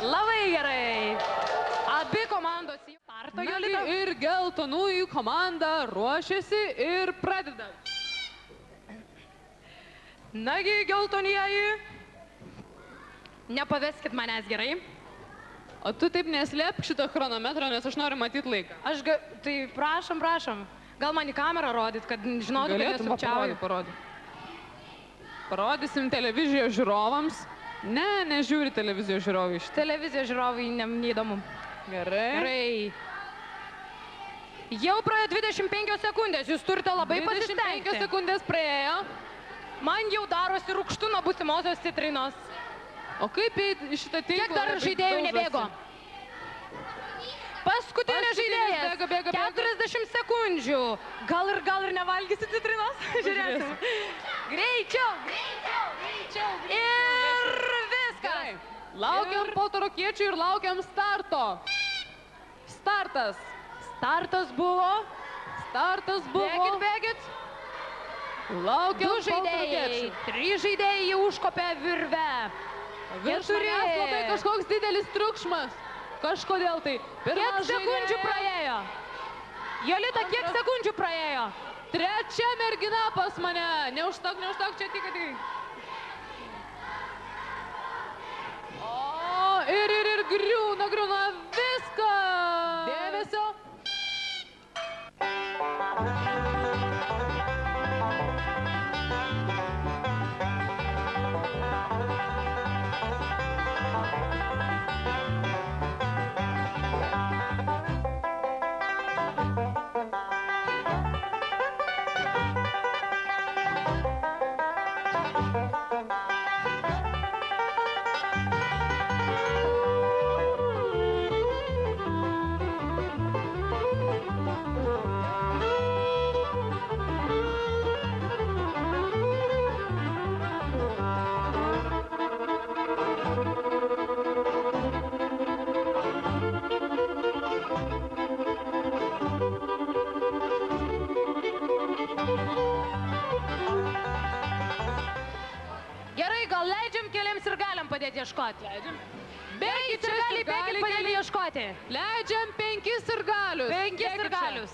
Labai gerai. Abi komandos į startą, Jolita. Ir geltonųjų komanda ruošiasi ir pradeda. Nagi, geltonieji. Nepaveskit manęs, gerai? O tu taip neslėpk šito chronometro, nes aš noriu matyti laiką. Tai prašom. Gal man į kamerą rodyt, kad žinotų, kad nesukčiauju. Parodysim televizijos žiūrovams. Ne, nežiūri televizijos žiūrovai iš. Televizijos žiūrovai neįdomu. Gerai. Jau praėjo 25 sekundės, jūs turite labai pasistengti. 25 sekundės praėjo. Man jau darosi rūgštu nuo būsimosios citrinos. O kaip į šitą tinklą? Kiek dar žaidėjų nebėgo? Paskutinė žaidėjas. 40 sekundžių. Gal ir nevalgysi citrinos? Žiūrėsim. Greičiau. Ir viskas. Laukiam poltorokiečių ir laukiam starto. Startas. Startas buvo. Bėgit. Laukiam 2 žaidėjai. 3 žaidėjai jau užkopė virvę. Virš manęs labai kažkoks didelis triukšmas. Kažkodėl tai. Kiek sekundžių praėjo? Jolita, kiek sekundžių praėjo? 3 mergina pas mane. Neužtok, čia tik. O, ir griūna viskas. Dėmesio. Padėti ieškoti. Leidžiam. Bėkit sirgaliai, padėti ieškoti. Leidžiam 5 sirgalius. 5 sirgalius.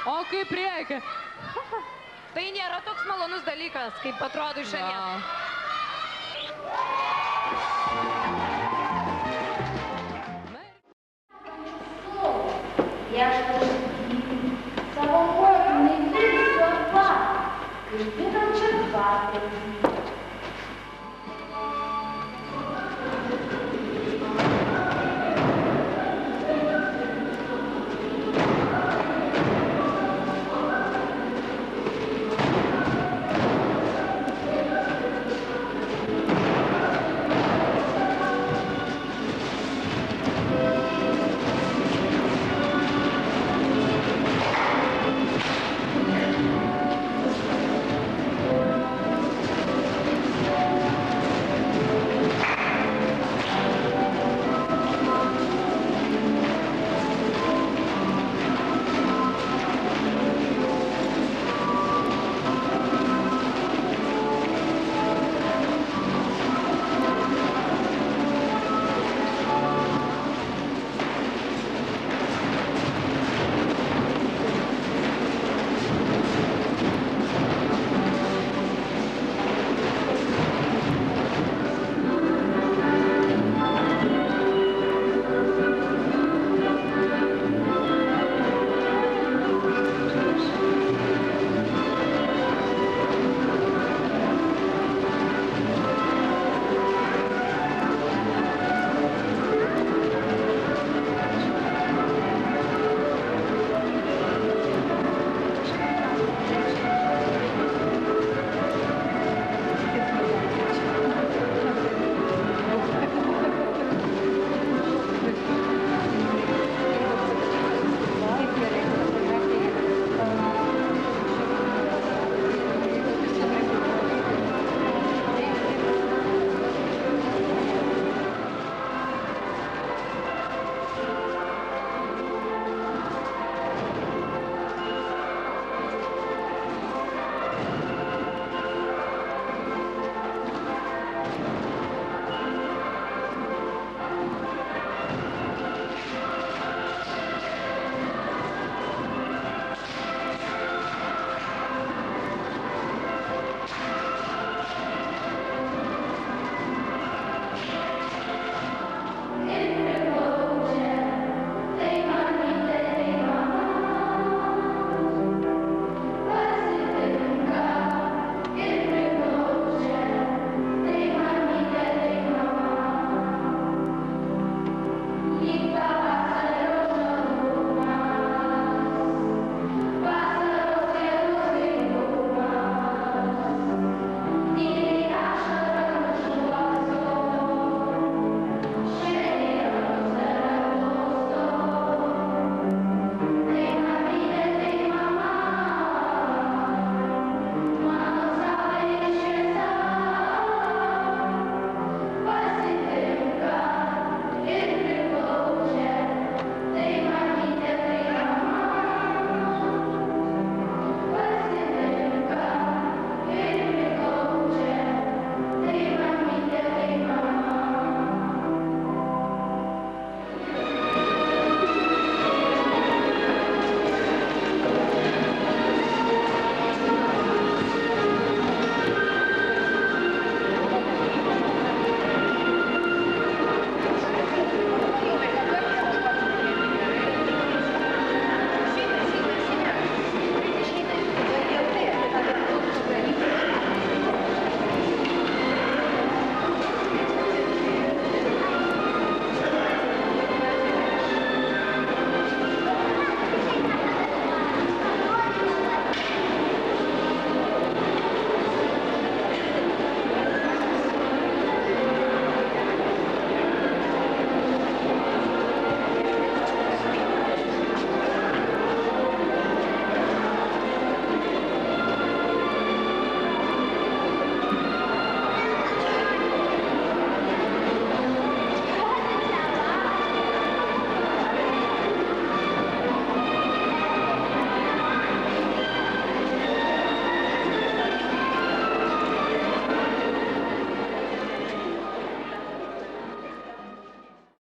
O kaip reikia. Tai nėra toks malonus dalykas, kaip atrodo iš šalies. Savo kojų neįdėsiu atva, išdinančią dvarą.